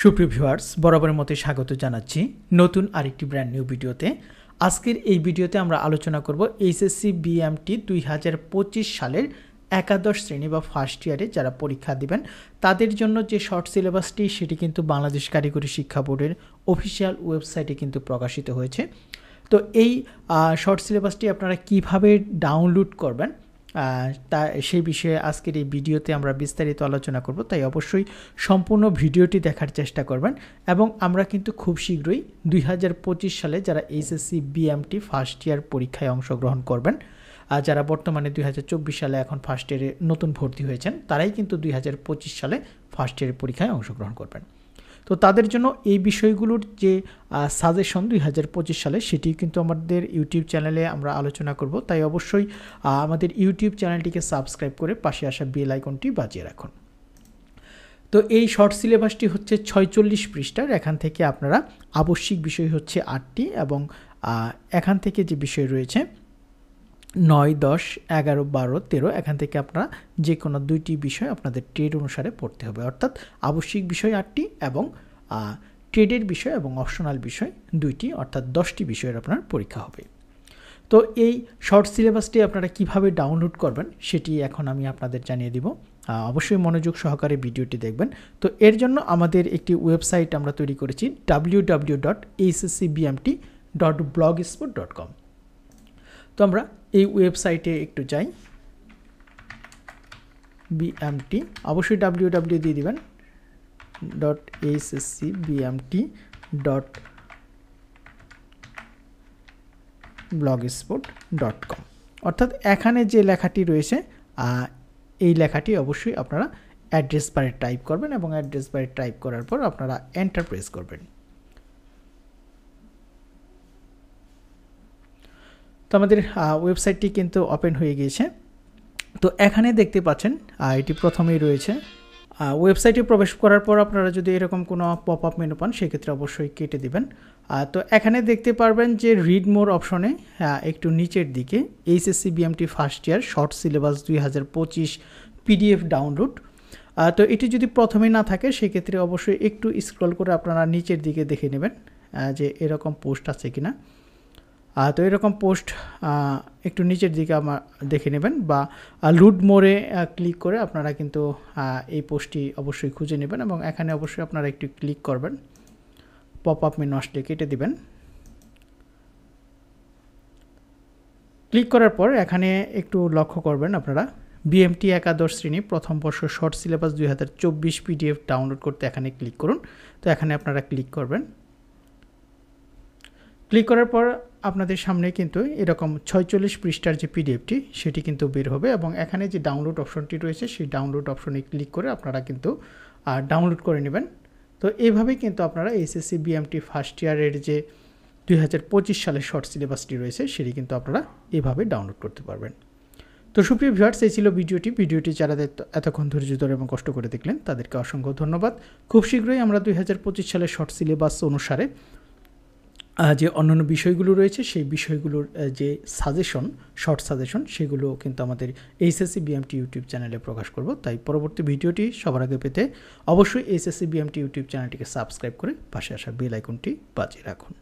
সুপ্রিয় ভিউয়ার্স, বরাবরের মতো স্বাগত জানাচ্ছি নতুন আরেকটি ব্র্যান্ড নিউ ভিডিওতে। আজকের এই ভিডিওতে আমরা আলোচনা করব এইচএসসি বিএমটি 2025 সালের একাদশ শ্রেণী বা ফার্স্ট ইয়ারে যারা পরীক্ষা দিবেন তাদের জন্য যে শর্ট সিলেবাসটি সেটি কিন্তু বাংলাদেশ কারিগরি শিক্ষা বোর্ডের অফিসিয়াল ওয়েবসাইটে কিন্তু প্রকাশিত হয়েছে। তো এই শর্ট সিলেবাসটি আপনারা কিভাবে ডাউনলোড করবেন তা সেই বিষয়ে আজকের এই ভিডিওতে আমরা বিস্তারিত আলোচনা করব, তাই অবশ্যই সম্পূর্ণ ভিডিওটি দেখার চেষ্টা করবেন। এবং আমরা কিন্তু খুব শীঘ্রই 2025 সালে যারা এইচএসসি বিএমটি ফার্স্ট ইয়ার পরীক্ষায় অংশগ্রহণ করবেন, যারা বর্তমানে 2024 সালে এখন ফার্স্ট ইয়ারে নতুন ভর্তি হয়েছেন তারাই কিন্তু 2025 সালে ফার্স্ট ইয়ারের পরীক্ষায় অংশগ্রহণ করবেন। তো তাদের জন্য এই বিষয়গুলোর যে সাজেশন 2025 সালে সেটি কিন্তু আমাদের ইউটিউব চ্যানেলে আমরা আলোচনা করব, তাই অবশ্যই আমাদের ইউটিউব চ্যানেলটিকে সাবস্ক্রাইব করে পাশে আসা বেল আইকনটি বাজিয়ে রাখুন। তো এই শর্ট সিলেবাসটি হচ্ছে 46 পৃষ্ঠার। এখান থেকে আপনারা আবশ্যিক বিষয় হচ্ছে 8টি এবং এখান থেকে যে বিষয় রয়েছে 9, 10, 11, 12, 13 এখান থেকে আপনারা যে কোনো 2টি বিষয় আপনাদের ট্রেড অনুসারে পড়তে হবে, অর্থাৎ আবশ্যিক বিষয় 8টি এবং ট্রেডের বিষয় এবং অপশনাল বিষয় 2টি, অর্থাৎ 10টি বিষয়ের আপনার পরীক্ষা হবে। তো এই শর্ট সিলেবাসটি আপনারা কিভাবে ডাউনলোড করবেন সেটি এখন আমি আপনাদের জানিয়ে দিব। অবশ্যই মনোযোগ সহকারে ভিডিওটি দেখবেন। তো এর জন্য আমাদের একটি ওয়েবসাইট আমরা তৈরি করেছি www.hsscbmt.blogspot.com। তো আমরা এই ওয়েবসাইটে একটু যাই। বিএমটি অবশ্যই www দিয়ে দিবেন .hsscbmt.blogspot.com, অর্থাৎ এখানে যে লেখাটি রয়েছে এই লেখাটি অবশ্যই আপনারা অ্যাড্রেস বারে টাইপ করবেন এবং অ্যাড্রেস বারে টাইপ করার পর আপনারা এন্টার প্রেস করবেন। তো আমাদের ওয়েবসাইটটি কিন্তু ওপেন হয়ে গিয়েছে। তো এখানে দেখতে পাচ্ছেন এটি প্রথমেই রয়েছে। ওয়েবসাইটে প্রবেশ করার পর আপনারা যদি এরকম কোনো পপ আপ মেনু পান সেক্ষেত্রে অবশ্যই কেটে দিবেন। তো এখানে দেখতে পারবেন যে রিড মোর অপশনে একটু নিচের দিকে HSC BMT first year short syllabus 2025 PDF download. তো এটি যদি প্রথমে না থাকে সেক্ষেত্রে অবশ্যই একটু স্ক্রল করে আপনারা নিচের দিকে দেখে নেবেন যে এরকম পোস্ট আছে কিনা। তো এরকম পোস্ট একটু নিচের দিকে আমার দেখে নেবেন বা লুড মোরে ক্লিক করে আপনারা কিন্তু এই পোস্টটি অবশ্যই খুঁজে নেবেন এবং এখানে অবশ্যই আপনারা একটু ক্লিক করবেন। পপ আপ মেনু আসলে কেটে দিবেন। ক্লিক করার পর এখানে একটু লক্ষ্য করবেন আপনারা বিএমটি একাদশ শ্রেণী প্রথম বর্ষ শর্ট সিলেবাস 2024 পিডিএফ ডাউনলোড করতে এখানে ক্লিক করুন। তো এখানে আপনারা ক্লিক করবেন। ক্লিক করার পর আপনাদের সামনে কিন্তু এরকম 46 পৃষ্ঠার যে পিডিএফটি সেটি কিন্তু বের হবে এবং এখানে যে ডাউনলোড অপশনটি রয়েছে সেই ডাউনলোড অপশনে ক্লিক করে আপনারা কিন্তু ডাউনলোড করে নেবেন। তো এইভাবেই কিন্তু আপনারা এইচএসসি বিএমটি ফার্স্ট ইয়ারের যে 2025 সালের শর্ট সিলেবাসটি রয়েছে সেটি কিন্তু আপনারা এইভাবে ডাউনলোড করতে পারবেন। তো সুপ্রিয় ভিউয়ার্স, এই ছিল ভিডিওটি যারা এতক্ষণ ধৈর্য ধরে এবং কষ্ট করে দেখলেন তাদেরকে অসংখ্য ধন্যবাদ। খুব শীঘ্রই আমরা 2025 সালের শর্ট সিলেবাস অনুসারে যে অন্যান্য বিষয়গুলো রয়েছে সেই বিষয়গুলোর যে শর্ট সাজেশন সেগুলো কিন্তু আমাদের এইচএসসি বিএমটি ইউটিউব চ্যানেলে প্রকাশ করব। তাই পরবর্তী ভিডিওটি সবার আগে পেতে অবশ্যই এইচএসসি বিএমটি ইউটিউব চ্যানেলটিকে সাবস্ক্রাইব করে পাশে আসা বেল আইকনটি বাজিয়ে রাখুন।